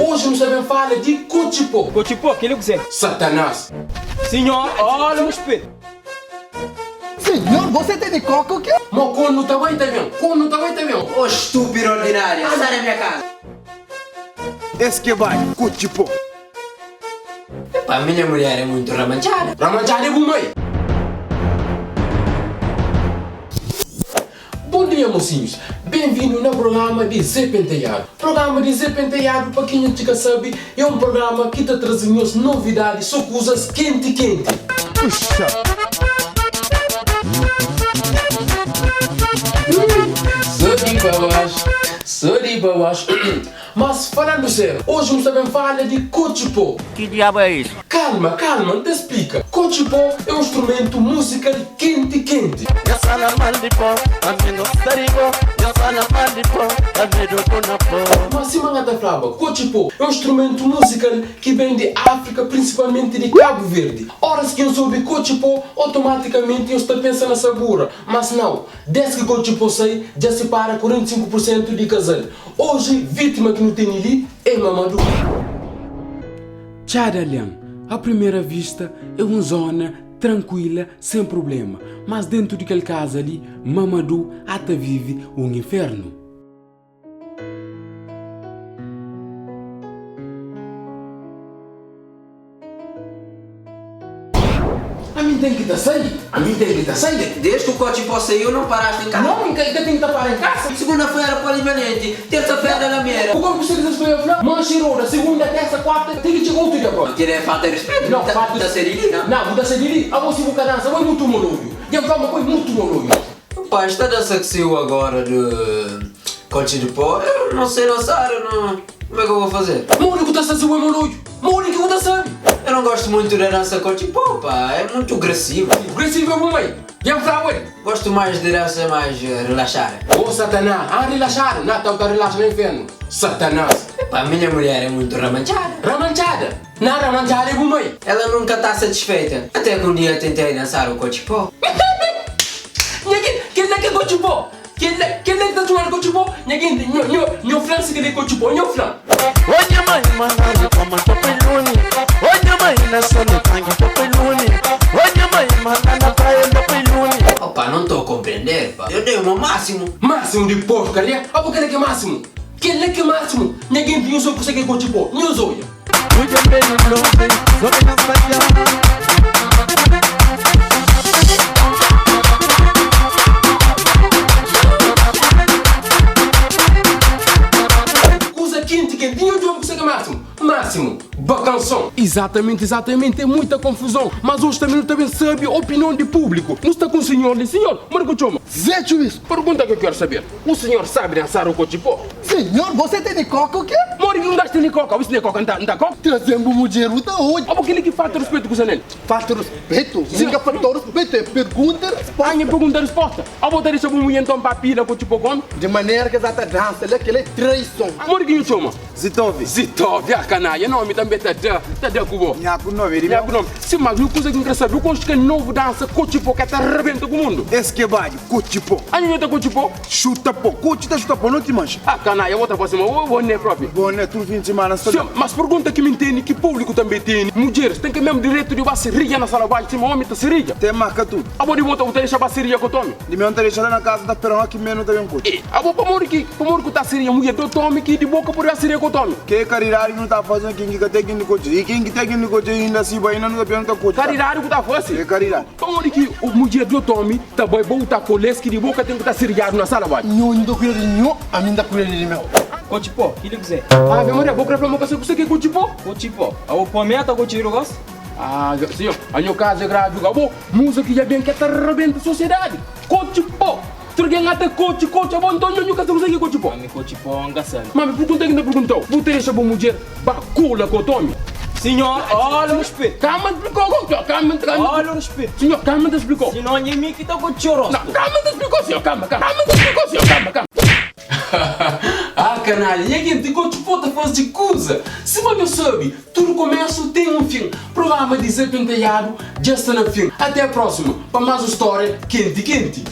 Hoje nós sabemos falar de Cochipó. Cochipó, que ele quiser. Satanás. Senhor, olha no espelho. Senhor, você tem de coca o quê? Mas como não está bem, tá vendo? Como não está bem, tá vendo? Ô estúpido ordinário, sai da minha casa. Esse que vai, Cochipó. Epá, minha mulher é muito ramanchada. Ramanchada é bom, mãe. Bom dia, mocinhos. Bem-vindo no programa de Zé Penteado. Programa de Zé Penteado, para quem não sabe, é um programa que está trazendo novidades, só coisas quente. Puxa. Sou de baixo. Mas falando sério, hoje nós também fala de Cochipó. Que diabo é isso? Calma, não te explica. Cochipó é um instrumento musical quente. Mas se mangata falava, Cochipó é um instrumento musical que vem de África, principalmente de Cabo Verde. Horas que eu soube Cochipó, automaticamente eu estou pensando na sabura. Mas não, desde que Cochipó sai, já se para 45% de casal. Hoje, vítima que não tem ali é Mamadou. Tchadalham, à primeira vista, é uma zona tranquila, sem problema. Mas dentro daquele casa ali, Mamadou até vive um inferno. A mim tem que estar sair. Desde que o Cochipó saiu, não paraste em casa. Não, ainda tem que estar em casa. Segunda-feira, polivalente. Terça-feira, Lameira. Como você diz que eu falei? Manchirona, segunda, terça, quarta, tem que chegar outro dia, bro. Tirei falta de respeito. Não, falta da serina. Não, muda serina. A você vou cantar, vai muito molório. E a forma foi muito molório. Pá, esta dança que saiu agora de Cochipó, eu não sei dançar, não. Como é que eu vou fazer? Mori que você sabe o molório. Mori que você sabe. Eu não gosto muito da dança Cochipó, pá. É muito agressivo. Agressivo é bom, mãe. E a fraude? Gosto mais de dança mais relaxada. Oh, Satanás. Relaxar. Não, tá relaxa no inferno. Satanás. Epá, minha mulher é muito ramanchada. Ramanchada? Não, ramanchada é bom, mãe. Ela nunca está satisfeita. Até que um dia tentei dançar o Cochipó. Quem é que é Cochipó? Quem é que está jogando Cochipó? Nho flan se quer Cochipó, nho flan. Oye mãe, mandando como topeluni. Oye mãe, nessa no tanque topeluni. Oye mãe, mandando a praia topeluni. Opa, não estou a compreender, pá. Eu dei o meu máximo. Máximo de porcaria? Ah, porque é máximo? Quem é que é máximo? Ninguém viu só consegue Cochipó, nho zoia. Oye bem longe, só que não sai. Máximo, bacanção. Exatamente, é muita confusão. Mas hoje também não também sabe a opinião do público. Não está com o senhor, Marco Choma. Zé Juiz. Pergunta que eu quero saber. O senhor sabe dançar o Cochipó? Senhor, você tem de coca o quê? Mori que não dá de coca. Isso não é coca, não dá coca? Trazendo um dinheiro da onde? Ou aquele que falta respeito com o Zanel? Falta respeito? Nunca faltou respeito, é pergunta e resposta. Ah, minha pergunta e resposta. A botar deixa um mulher então papila com o Cochipó como? De maneira que exata dança, ele é traição. Mori que não chama? Zitovi, a canalha. Não, me também tá de cubo. Nhaco nome, ele Nhaco nome. Se mais não consegue querer saber, eu gosto que é novo dança Cochipó que até arrebenta com o mundo. Esse que vai, Cochipó. A gente tá Cochipó? Chuta pô, Cochita chuta pô, não te mancha. Ah, canalha, outra por cima, o boné próprio. Boné, tudo fim de semana. Mas pergunta que me entende, que público também tem. Mulheres, tem que mesmo direito de você rir na sala baixa, cima homem tá seria. Tem marca tudo. A boa de volta, você deixa a seria com o Tommy. De meu deixa lá na casa, tá esperando aqui menos também um pouco. A boa para que tá seria, mulher do Tommy, que de boca por a seria com o Tommy. Que carirari não tá fazendo quem que tem que coach. E quem que tem que coach ainda assim, ainda não tá perguntando coach. Carirari que tá fácil. Que carirari. Como que o mulher do Tommy tá bom tá coleski de boca tem que tá seriado na sala baixa. Nho, ainda cuida de nho, a mim ainda cuida de meu. Cochipó, que ele quiser. Ah, minha mulher, boca pra mim que você quer Cochipó? Cochipó. A o pometa Cochiro gosta? Ah, senhor, a minha casa é grave, acabou. Música que já bem que até arrebenta a sociedade. Cochipó. Turguém até coach, a bom Antônio, nunca se consegue Cochipó. Mami, Cochipó, angaçando. Mami, por que ainda perguntou? Você deixa uma mulher bacula com o Tommy? Senhor, olha o espelho. Calma, explicou, calma. Olha o espelho. Senhor, calma, te explicou. Senão, nem me que tá com choro. Não, calma, te explicou, senhor, calma. Ah, canalha, e aqui tem Cochipó tá fazendo de coisa. Se você sabe, tudo começa tem um fim. Programa de Zé Penteado já está no fim. Até a próxima, para mais uma história quente.